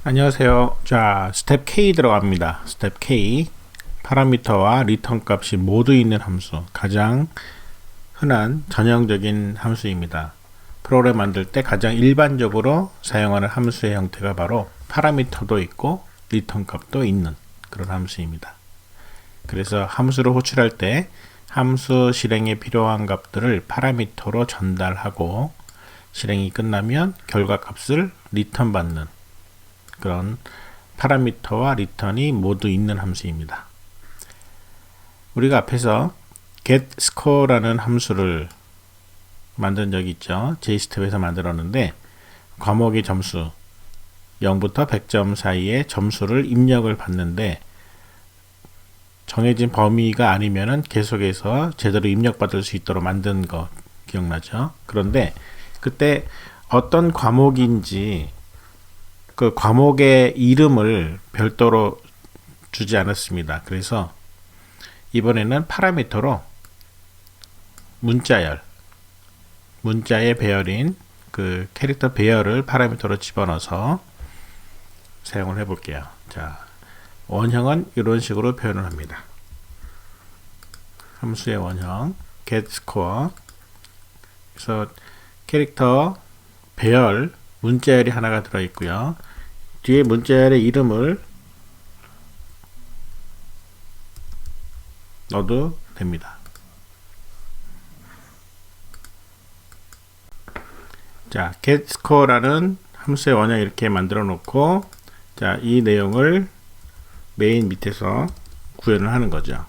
안녕하세요. 자, 스텝 K 들어갑니다. 스텝 K. 파라미터와 리턴 값이 모두 있는 함수. 가장 흔한 전형적인 함수입니다. 프로그램 만들 때 가장 일반적으로 사용하는 함수의 형태가 바로 파라미터도 있고 리턴 값도 있는 그런 함수입니다. 그래서 함수를 호출할 때 함수 실행에 필요한 값들을 파라미터로 전달하고 실행이 끝나면 결과 값을 리턴 받는 그런 파라미터와 리턴이 모두 있는 함수입니다. 우리가 앞에서 getScore라는 함수를 만든 적이 있죠. JSTEP에서 만들었는데 과목의 점수 0부터 100점 사이의 점수를 입력을 받는데 정해진 범위가 아니면은 계속해서 제대로 입력받을 수 있도록 만든 거 기억나죠? 그런데 그때 어떤 과목인지 그 과목의 이름을 별도로 주지 않았습니다. 그래서 이번에는 파라미터로 문자의 배열인 그 캐릭터 배열을 파라미터로 집어넣어서 사용을 해 볼게요. 자, 원형은 이런 식으로 표현을 합니다. 함수의 원형 getScore. 그래서 캐릭터 배열 문자열이 하나가 들어있고요. 뒤에 문자열의 이름을 넣어도 됩니다. 자, getScore라는 함수의 원형 이렇게 만들어 놓고 자, 이 내용을 메인 밑에서 구현을 하는 거죠.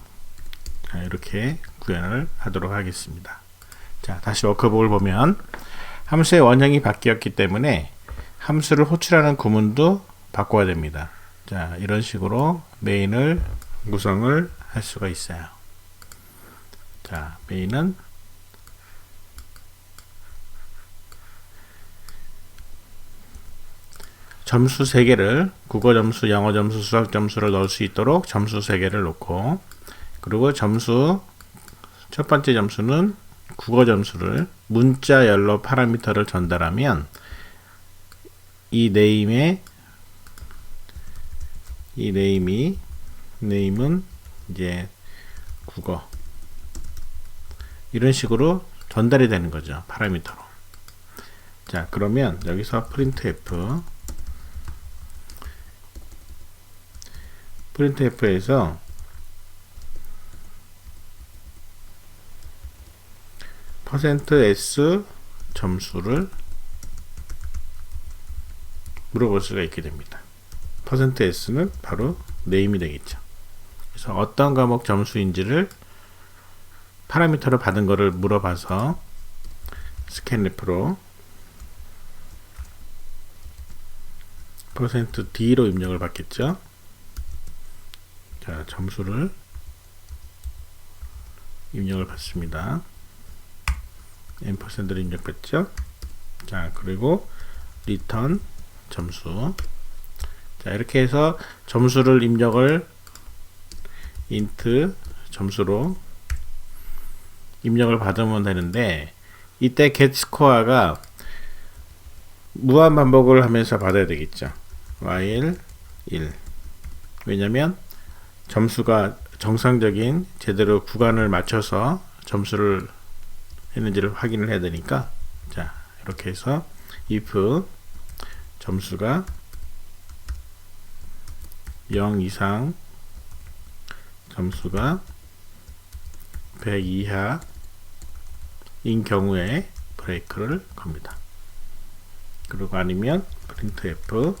자, 이렇게 구현을 하도록 하겠습니다. 자, 다시 워크북을 보면 함수의 원형이 바뀌었기 때문에 함수를 호출하는 구문도 바꿔야 됩니다. 자, 이런 식으로 메인을 구성을 할 수가 있어요. 자, 메인은 점수 3개를 국어 점수, 영어 점수, 수학 점수를 넣을 수 있도록 점수 3개를 놓고 그리고 점수 첫 번째 점수는 국어 점수를 문자열로 파라미터를 전달하면 이 네임은 이제 국어 이런 식으로 전달이 되는 거죠. 파라미터로. 자, 그러면 여기서 printf에서 %s 점수를 물어볼 수가 있게 됩니다. %s는 바로 네임이 되겠죠. 그래서 어떤 과목 점수인지를 파라미터로 받은 거를 물어봐서 scanf로 %d로 입력을 받겠죠. 자, 점수를 입력을 받습니다. %를 입력했죠. 자, 그리고 리턴 점수. 자, 이렇게 해서 점수를 입력을 int 점수로 입력을 받으면 되는데 이때 getScore가 무한 반복을 하면서 받아야 되겠죠. while 1. 왜냐면 점수가 정상적인 제대로 구간을 맞춰서 점수를 했는지를 확인을 해야 되니까 자, 이렇게 해서 if 점수가 0 이상 점수가 100 이하인 경우에 브레이크를 겁니다. 그리고 아니면 printf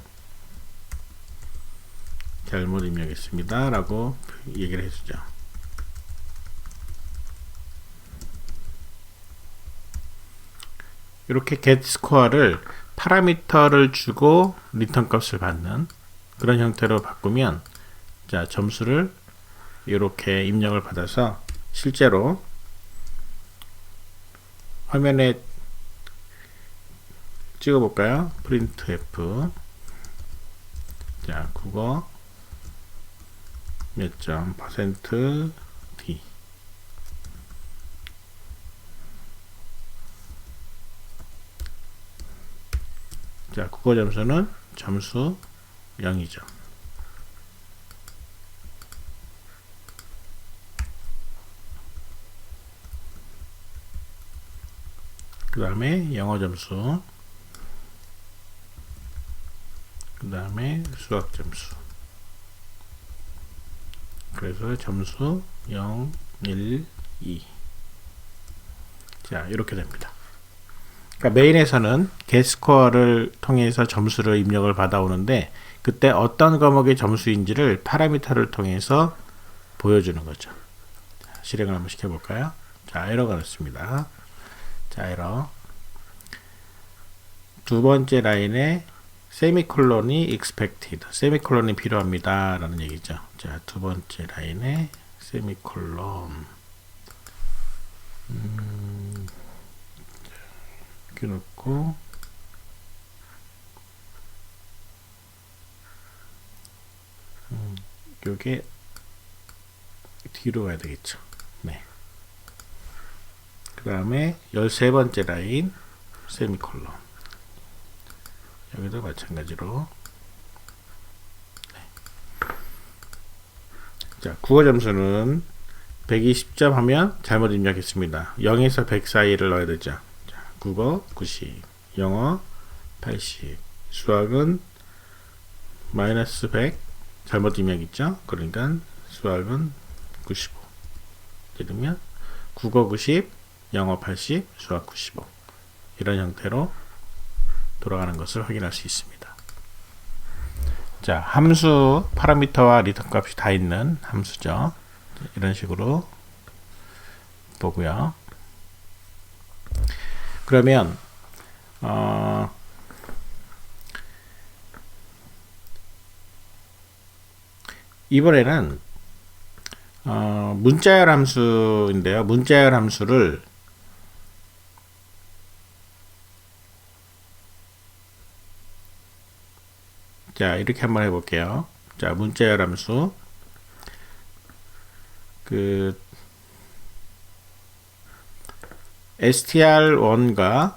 잘못 입력했습니다 라고 얘기를 해주죠. 이렇게 getScore를 파라미터를 주고 리턴 값을 받는 그런 형태로 바꾸면 자, 점수를 이렇게 입력을 받아서 실제로 화면에 찍어 볼까요? printf 자, 국어 몇 점 %d 자, 국어 점수는 점수 0이죠. 그 다음에 영어 점수, 그 다음에 수학 점수. 그래서 점수 0, 1, 2. 자, 이렇게 됩니다. 그러니까 메인에서는 getScore를 통해서 점수를 입력을 받아오는데, 그때 어떤 과목의 점수인지를 파라미터를 통해서 보여주는 거죠. 자, 실행을 한번 시켜볼까요? 자, 에러가 났습니다. 자, 에러. 두 번째 라인에 세미콜론이 expected, 세미콜론이 필요합니다 라는 얘기죠. 자, 두 번째 라인에 세미콜론 이렇게 놓고 요게 뒤로 가야 되겠죠. 네. 그 다음에 13번째 라인 세미콜론, 여기도 마찬가지로. 네. 자, 국어 점수는 120점 하면 잘못 입력했습니다. 0에서 100 사이를 넣어야 되죠. 자, 국어 90, 영어 80, 수학은 마이너스 100 잘못 입력 있죠. 그러니까 수학은 95. 이러면 국어 90, 영어 80, 수학 95. 이런 형태로 돌아가는 것을 확인할 수 있습니다. 자, 함수 파라미터와 리턴 값이 다 있는 함수죠. 이런 식으로 보고요. 그러면 이번에는 문자열 함수인데요. 문자열 함수를 자, 이렇게 한번 해볼게요. 자, 문자열 함수 그 str1과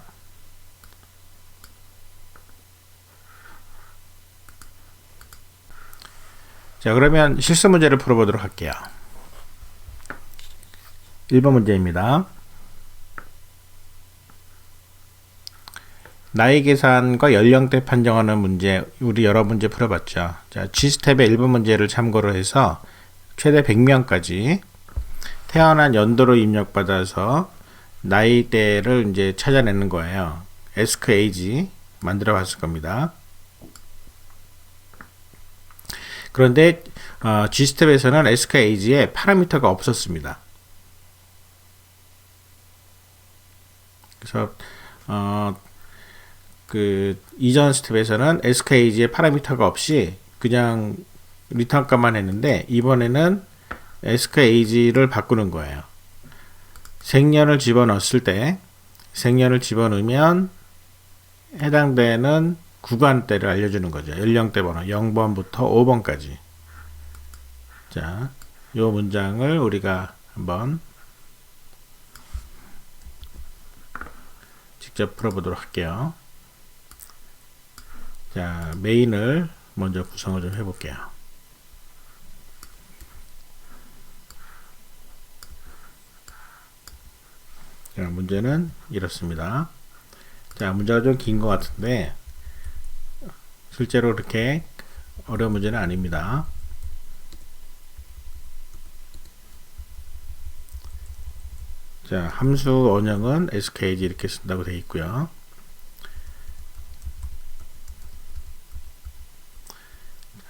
자, 그러면 실수 문제를 풀어보도록 할게요. 1번 문제입니다. 나이 계산과 연령대 판정하는 문제, 우리 여러 문제 풀어봤죠. 자, G스텝의 1번 문제를 참고로 해서 최대 100명까지 태어난 연도로 입력받아서 나이대를 이제 찾아내는 거예요. ask age 만들어 봤을 겁니다. 그런데 G스텝에서는 ask age에 파라미터가 없었습니다. 그래서 그 이전 스텝에서는 ask age에 파라미터가 없이 그냥 리턴 값만 했는데, 이번에는 ask age를 바꾸는 거예요. 생년을 집어넣었을 때, 생년을 집어넣으면 해당되는 구간대를 알려주는 거죠. 연령대 번호 0번부터 5번까지. 자, 이 문장을 우리가 한번 직접 풀어보도록 할게요. 자, 메인을 먼저 구성을 좀 해볼게요. 자, 문제는 이렇습니다. 자, 문제가 좀 긴 것 같은데 실제로 그렇게 어려운 문제는 아닙니다. 자, 함수 원형은 skg 이렇게 쓴다고 되어 있고요.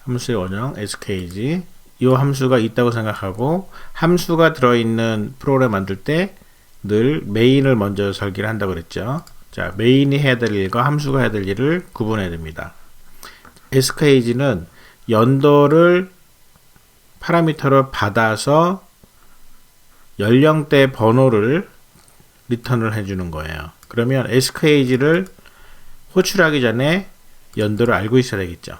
함수의 원형 skg, 이 함수가 있다고 생각하고 함수가 들어있는 프로그램 만들 때 늘 메인을 먼저 설계를 한다고 그랬죠. 자, 메인이 해야 될 일과 함수가 해야 될 일을 구분해야 됩니다. skg는 연도를 파라미터로 받아서 연령대 번호를 리턴을 해주는 거예요. 그러면 skg를 호출하기 전에 연도를 알고 있어야 되겠죠.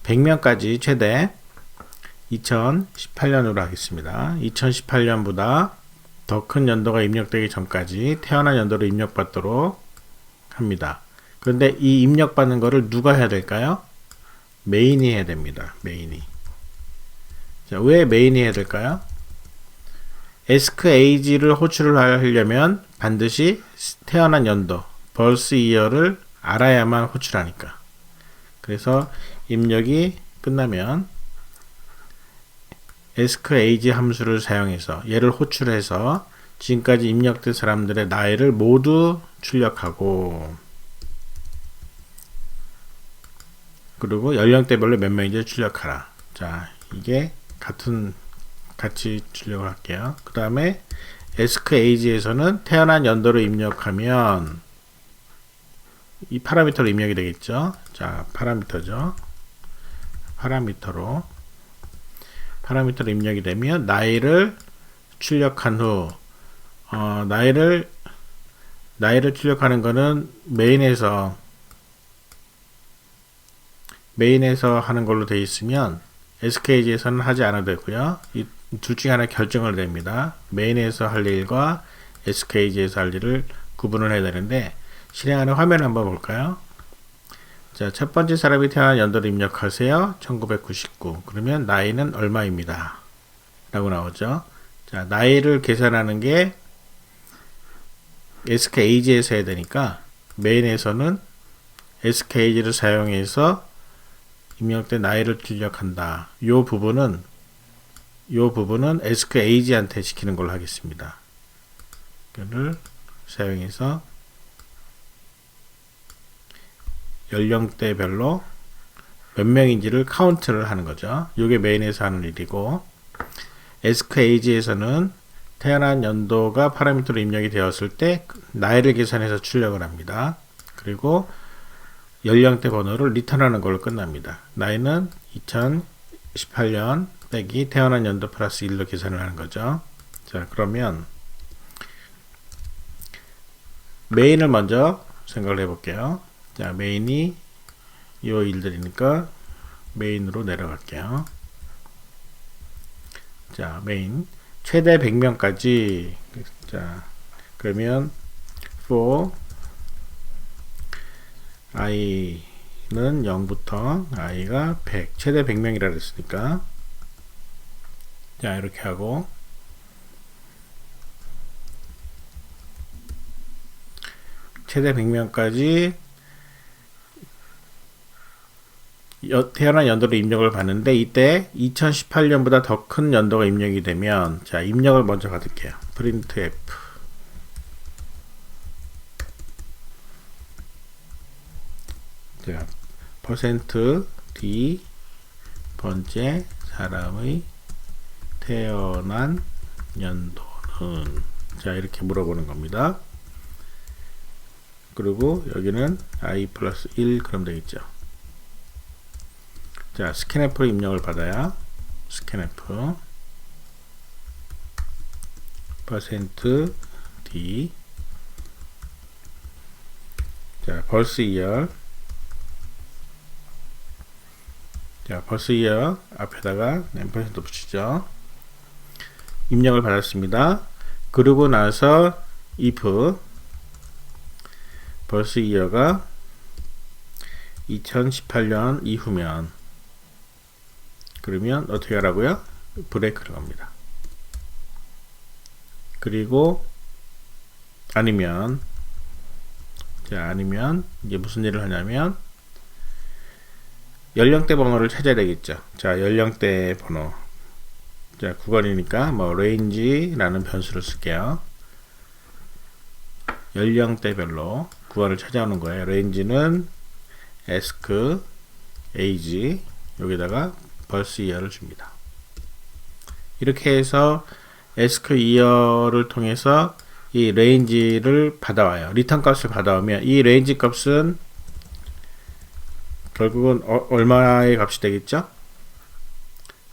100명까지 최대 2018년으로 하겠습니다. 2018년보다 더 큰 연도가 입력되기 전까지 태어난 연도로 입력받도록 합니다. 그런데 이 입력받는 거를 누가 해야 될까요? 메인이 해야 됩니다. 메인이. 자, 왜 메인이 해야 될까요? ask age를 호출을 하려면 반드시 태어난 연도, birth year를 알아야만 호출하니까. 그래서 입력이 끝나면 ask age 함수를 사용해서 얘를 호출해서 지금까지 입력된 사람들의 나이를 모두 출력하고, 그리고 연령대별로 몇 명인지 출력하라. 자, 이게 같이 출력을 할게요. 그 다음에 ask age에서는 태어난 연도를 입력하면 이 파라미터로 입력이 되겠죠. 자, 파라미터죠. 파라미터로 입력이 되면 나이를 출력한 후 나이를 출력하는 거는 메인에서 하는 걸로 되어 있으면 SKG에서는 하지 않아도 되고요. 이 둘 중에 하나 결정을 됩니다. 메인에서 할 일과 SKG에서 할 일을 구분을 해야 되는데, 실행하는 화면을 한번 볼까요? 자, 첫 번째 사람이 태어난 연도를 입력하세요. 1999. 그러면 나이는 얼마입니다. 라고 나오죠. 자, 나이를 계산하는 게 SKAge에서 해야 되니까 메인에서는 SKAge를 사용해서 입력된 나이를 출력한다. 요 부분은 SKAge한테 시키는 걸로 하겠습니다. 이거를 사용해서 연령대별로 몇 명인지를 카운트를 하는 거죠. 이게 메인에서 하는 일이고, SKAge에서는 태어난 연도가 파라미터로 입력이 되었을 때 나이를 계산해서 출력을 합니다. 그리고 연령대 번호를 리턴하는 걸로 끝납니다. 나이는 2018년 빼기 태어난 연도 플러스 1로 계산을 하는 거죠. 자, 그러면 메인을 먼저 생각을 해볼게요. 자, 메인이 이 일들이니까 메인으로 내려갈게요. 자, 메인 최대 100명까지. 자, 그러면 for i는 0부터 i가 100, 최대 100명이라 그랬으니까, 자, 이렇게 하고, 최대 100명까지 태어난 연도로 입력을 받는데, 이때 2018년보다 더 큰 연도가 입력이 되면, 자, 입력을 먼저 받을게요. printf. 자, %d 번째 사람의 태어난 연도는, 자, 이렇게 물어보는 겁니다. 그리고 여기는 i 플러스 1 그럼 되겠죠. 자, scanf로 입력을 받아야 scanf %d, 자, birth year, 자, birth year 앞에다가 %% 붙이죠. 입력을 받았습니다. 그러고 나서 if birth year가 2018년 이후면, 그러면 어떻게 하라고요? 브레이크를 겁니다. 그리고 아니면, 자, 아니면 이제 무슨 일을 하냐면 연령대 번호를 찾아야 되겠죠. 자, 연령대 번호, 자, 구간이니까 뭐 range라는 변수를 쓸게요. 연령대별로 구간을 찾아오는 거예요. range는 ask age, 여기다가 birth year를 줍니다. 이렇게 해서 ask year를 통해서 이 range를 받아와요. 리턴 값을 받아오면 이 range 값은 결국은 얼마의 값이 되겠죠?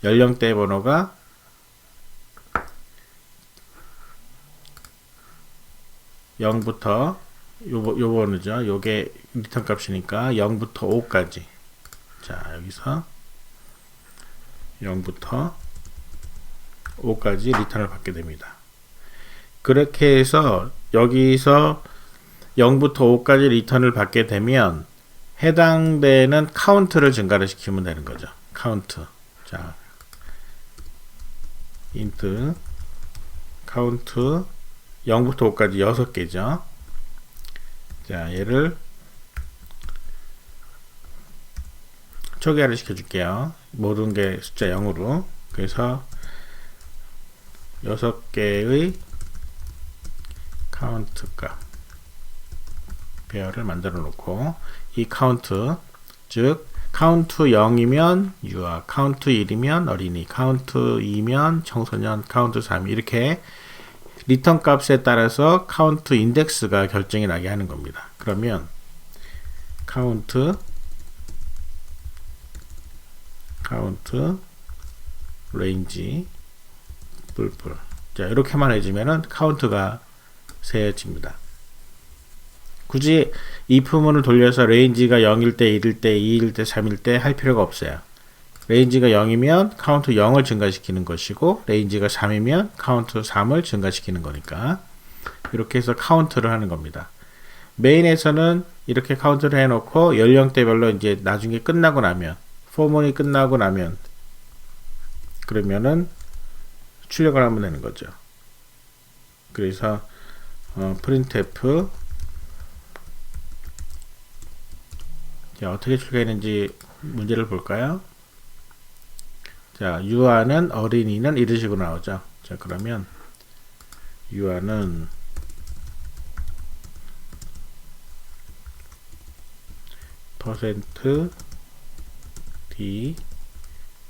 연령대 번호가 0부터 요 번호죠. 요게 리턴 값이니까 0부터 5까지. 자, 여기서 0부터 5까지 리턴을 받게 됩니다. 그렇게 해서 여기서 0부터 5까지 리턴을 받게 되면 해당되는 카운트를 증가를 시키면 되는 거죠. 카운트. 자, int 카운트 0부터 5까지 6개죠. 자, 얘를 초기화를 시켜줄게요. 모든 게 숫자 0으로. 그래서 6개의 카운트 값 배열을 만들어 놓고, 이 카운트, 즉 카운트 0이면 유아, 카운트 1이면 어린이, 카운트 2면 청소년, 카운트 3 이렇게 리턴 값에 따라서 카운트 인덱스가 결정이 나게 하는 겁니다. 그러면 카운트 레인지 뿔뿔. 자, 이렇게만 해주면은 카운트가 세어집니다. 굳이 if문을 돌려서 레인지가 0일 때, 1일 때, 2일 때, 3일 때 할 필요가 없어요. 레인지가 0이면 카운트 0을 증가시키는 것이고, 레인지가 3이면 카운트 3을 증가시키는 거니까 이렇게 해서 카운트를 하는 겁니다. 메인에서는 이렇게 카운트를 해놓고 연령대별로 이제 나중에 끝나고 나면, 포문이 끝나고 나면 그러면은 출력을 하면 되는 거죠. 그래서 printf, 자, 어떻게 출력했는지 문제를 볼까요? 자, 유아는 어린이는 이런 식으로 나오죠. 자, 그러면 유아는 %d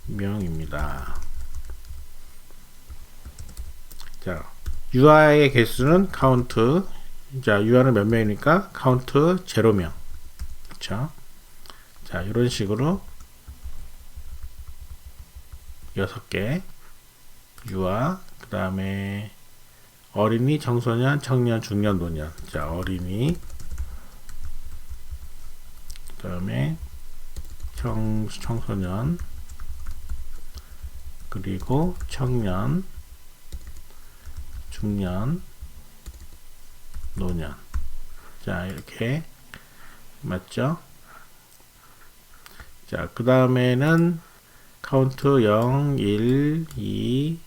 명입니다. 자, 유아의 개수는 카운트, 자, 유아는 몇 명이니까 카운트 0명. 그쵸? 자, 이런 식으로 6개 유아, 그 다음에 어린이, 청소년, 청년, 중년, 노년. 자, 어린이, 그 다음에 청소년, 그리고 청년, 중년, 노년. 자, 이렇게 맞죠? 자, 그 다음에는 카운트 0, 1, 2,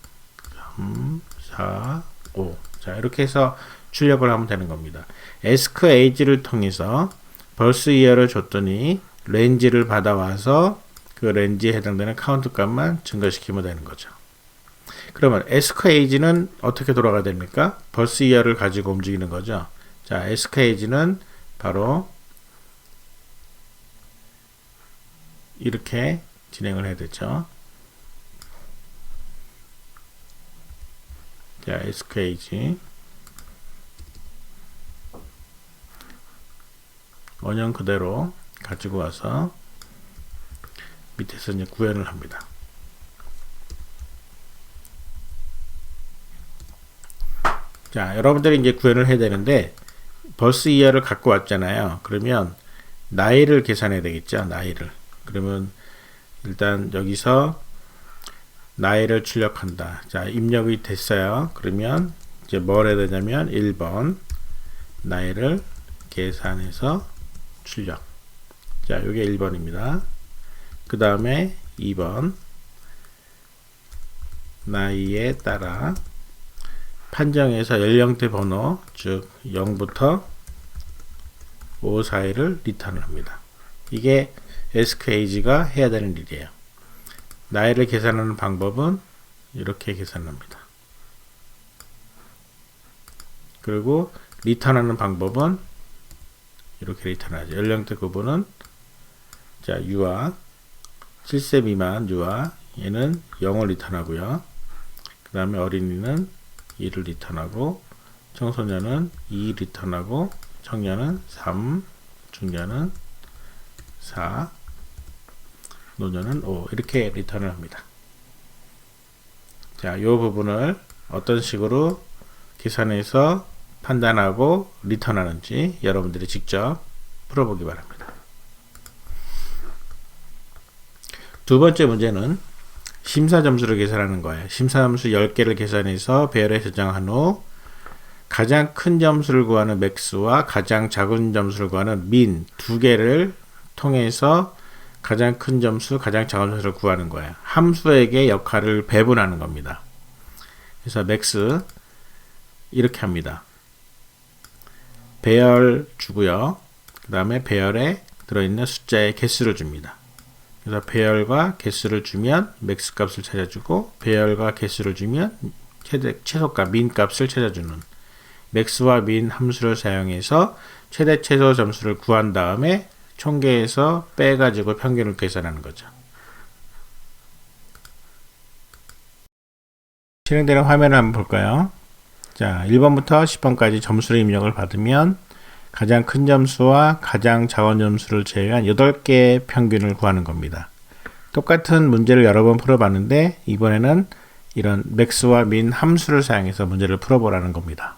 3, 4, 5. 자, 이렇게 해서 출력을 하면 되는 겁니다. ask age를 통해서 벌스 이어를 줬더니 렌지를 받아와서 그 렌지에 해당되는 카운트 값만 증가시키면 되는 거죠. 그러면 ask age는 어떻게 돌아가야 됩니까? 벌스 이어를 가지고 움직이는 거죠. 자, ask age는 바로 이렇게 진행을 해야 되죠. 자, ask age 원형 그대로 가지고 와서 밑에서 이제 구현을 합니다. 자, 여러분들이 이제 구현을 해야 되는데 벌스 이어를 갖고 왔잖아요. 그러면 나이를 계산해야 되겠죠. 나이를. 그러면 일단 여기서 나이를 출력한다. 자, 입력이 됐어요. 그러면 이제 뭘 해야 되냐면 1번 나이를 계산해서 출력. 자, 요게 1번입니다. 그 다음에 2번 나이에 따라 판정해서 연령대 번호, 즉 0부터 5 사이를 리턴을 합니다. 이게 ask age가 해야 되는 일이에요. 나이를 계산하는 방법은 이렇게 계산합니다. 그리고 리턴하는 방법은 이렇게 리턴하죠. 연령대 구분은 자, 유아 7세 미만 유아, 얘는 0을 리턴하고요. 그 다음에 어린이는 2를 리턴하고, 청소년은 2 리턴하고, 청년은 3, 중년은 4, 노년은 5 이렇게 리턴을 합니다. 자, 이 부분을 어떤 식으로 계산해서 판단하고 리턴하는지 여러분들이 직접 풀어보기 바랍니다. 두 번째 문제는 심사 점수를 계산하는 거예요. 심사 점수 10개를 계산해서 배열에 저장한 후 가장 큰 점수를 구하는 맥스와 가장 작은 점수를 구하는 민 두 개를 통해서 가장 큰 점수, 가장 작은 점수를 구하는 거예요. 함수에게 역할을 배분하는 겁니다. 그래서 맥스 이렇게 합니다. 배열 주고요. 그 다음에 배열에 들어있는 숫자의 개수를 줍니다. 그래서 배열과 개수를 주면 맥스 값을 찾아주고 배열과 개수를 주면 최소값 민 값을 찾아주는 맥스와 민 함수를 사용해서 최대 최소 점수를 구한 다음에 총계에서 빼가지고 평균을 계산하는 거죠. 실행되는 화면을 한번 볼까요? 자, 1번부터 10번까지 점수를 입력을 받으면 가장 큰 점수와 가장 작은 점수를 제외한 8개의 평균을 구하는 겁니다. 똑같은 문제를 여러 번 풀어봤는데 이번에는 이런 맥스와 민 함수를 사용해서 문제를 풀어보라는 겁니다.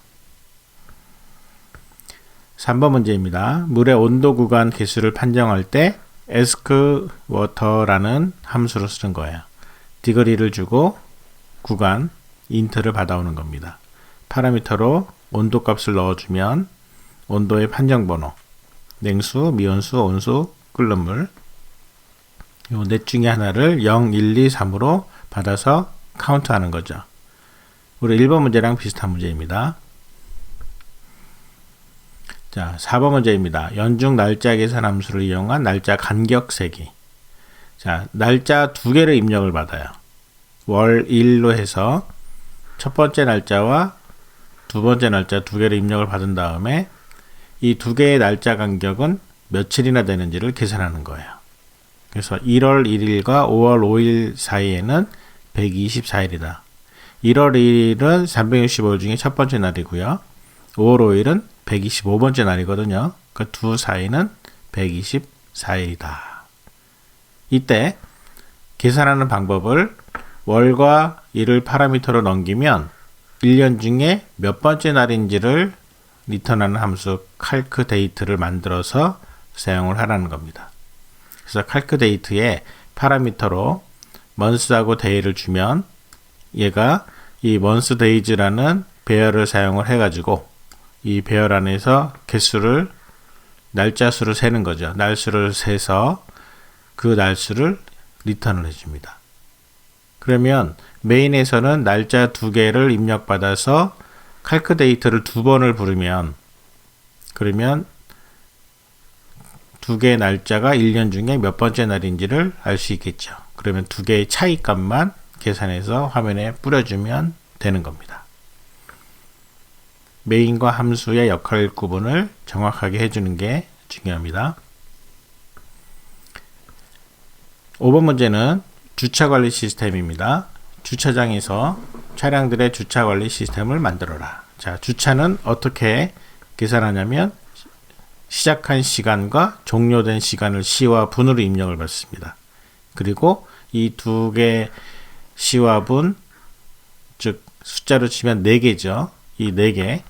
3번 문제입니다. 물의 온도 구간 개수를 판정할 때 ask water라는 함수를 쓰는 거예요. 디그리를 주고 구간 int를 받아오는 겁니다. 파라미터로 온도 값을 넣어주면 온도의 판정 번호, 냉수, 미온수, 온수, 끓는 물 요 넷 중에 하나를 0, 1, 2, 3으로 받아서 카운트하는 거죠. 우리 1번 문제랑 비슷한 문제입니다. 자, 4번 문제입니다. 연중 날짜 계산 함수를 이용한 날짜 간격 세기. 자, 날짜 두 개를 입력을 받아요. 월 1로 해서 첫 번째 날짜와 두 번째 날짜 두 개를 입력을 받은 다음에 이 두 개의 날짜 간격은 며칠이나 되는지를 계산하는 거예요. 그래서 1월 1일과 5월 5일 사이에는 124일이다. 1월 1일은 365일 중에 첫 번째 날이고요. 5월 5일은 125번째 날이거든요. 그 두 사이는 124일이다. 이때 계산하는 방법을 월과 일을 파라미터로 넘기면 1년 중에 몇 번째 날인지를 리턴하는 함수 calcdate를 만들어서 사용을 하라는 겁니다. 그래서 calcdate에 파라미터로 months하고 day를 주면 얘가 이 month days라는 배열을 사용을 해가지고 이 배열 안에서 개수를 날짜 수를 세는 거죠. 날수를 세서 그 날수를 리턴을 해줍니다. 그러면 메인에서는 날짜 두 개를 입력받아서 calcdate를 두 번을 부르면 그러면 두 개의 날짜가 1년 중에 몇 번째 날인지를 알 수 있겠죠. 그러면 두 개의 차이값만 계산해서 화면에 뿌려주면 되는 겁니다. 메인과 함수의 역할 구분을 정확하게 해주는 게 중요합니다. 5번 문제는 주차관리 시스템입니다. 주차장에서 차량들의 주차관리 시스템을 만들어라. 자, 주차는 어떻게 계산하냐면 시작한 시간과 종료된 시간을 시와 분으로 입력을 받습니다. 그리고 이 두 개 시와 분, 즉 숫자로 치면 4개죠. 이 4개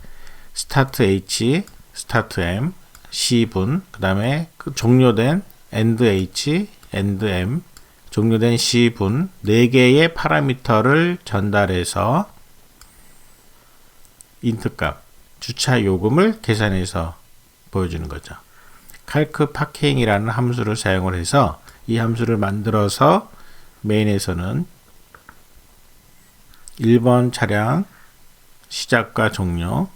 스타트 H, 스타트 M, 시분, 그 다음에 그 종료된 end H, end M, 종료된 시분 4개의 파라미터를 전달해서 int 값, 주차 요금을 계산해서 보여주는 거죠. calcpacking이라는 함수를 사용을 해서 이 함수를 만들어서 메인에서는 1번 차량 시작과 종료,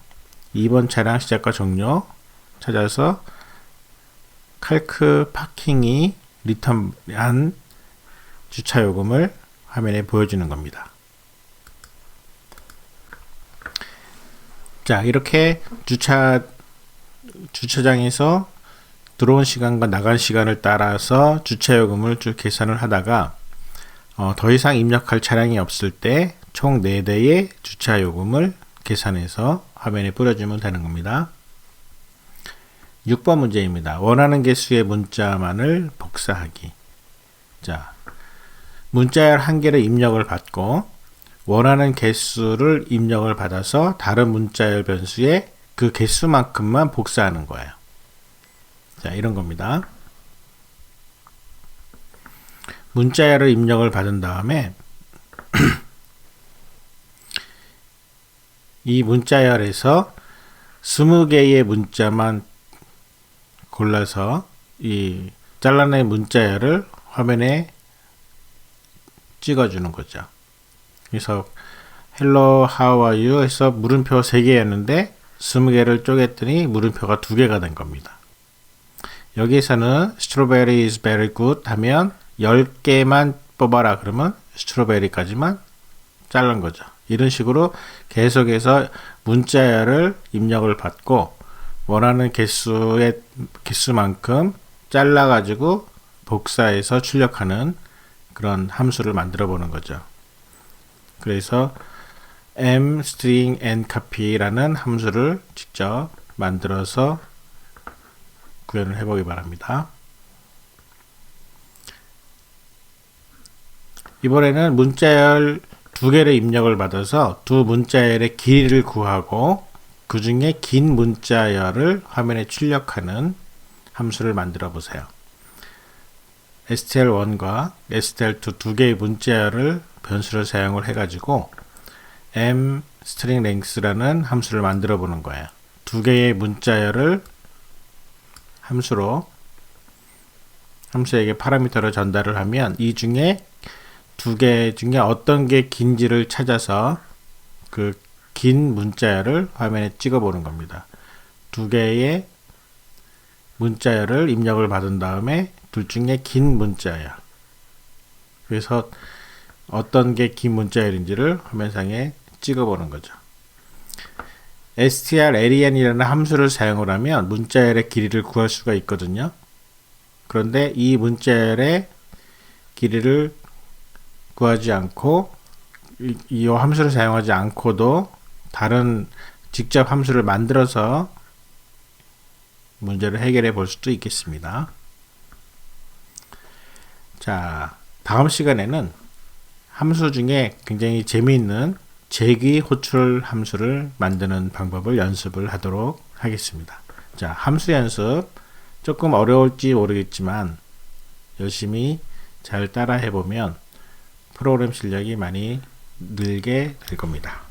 2번 차량 시작과 종료 찾아서 calcpacking이 리턴한 주차 요금을 화면에 보여주는 겁니다. 자, 이렇게 주차장에서 들어온 시간과 나간 시간을 따라서 주차 요금을 쭉 계산을 하다가 더 이상 입력할 차량이 없을 때 총 4대의 주차 요금을 계산해서 화면에 뿌려주면 되는 겁니다. 6번 문제입니다. 원하는 개수의 문자만을 복사하기. 자, 문자열 1개를 입력을 받고 원하는 개수를 입력을 받아서 다른 문자열 변수에 그 개수만큼만 복사하는 거예요. 자, 이런 겁니다. 문자열을 입력을 받은 다음에 이 문자열에서 20개의 문자만 골라서 이 잘라낸 문자열을 화면에 찍어주는 거죠. 그래서 Hello, how are you? 해서 물음표 3개였는데 20개를 쪼갰더니 물음표가 2개가 된 겁니다. 여기에서는 strawberry is very good 하면 10개만 뽑아라 그러면 스트로베리까지만 자른 거죠. 이런 식으로 계속해서 문자열을 입력을 받고 원하는 개수만큼 잘라가지고 복사해서 출력하는 그런 함수를 만들어 보는 거죠. 그래서 mstring ncopy라는 함수를 직접 만들어서 구현을 해보기 바랍니다. 이번에는 문자열 2개를 입력을 받아서 두 문자열의 길이를 구하고 그 중에 긴 문자열을 화면에 출력하는 함수를 만들어 보세요. stl1과 stl2 두 개의 문자열을 변수를 사용을 해가지고 mStringLength라는 함수를 만들어 보는 거예요. 두 개의 문자열을 함수에게 파라미터를 전달을 하면 이 중에 두 개 중에 어떤 게 긴지를 찾아서 그 긴 문자열을 화면에 찍어 보는 겁니다. 두 개의 문자열을 입력을 받은 다음에 둘 중에 긴 문자열, 그래서 어떤 게 긴 문자열인지를 화면상에 찍어 보는 거죠. strlen이라는 함수를 사용을 하면 문자열의 길이를 구할 수가 있거든요. 그런데 이 문자열의 길이를 구하지 않고 이 함수를 사용하지 않고도 다른 직접 함수를 만들어서 문제를 해결해 볼 수도 있겠습니다. 자, 다음 시간에는 함수 중에 굉장히 재미있는 제기 호출 함수를 만드는 방법을 연습을 하도록 하겠습니다. 자, 함수 연습 조금 어려울지 모르겠지만 열심히 잘 따라 해보면 프로그램 실력이 많이 늘게 될 겁니다.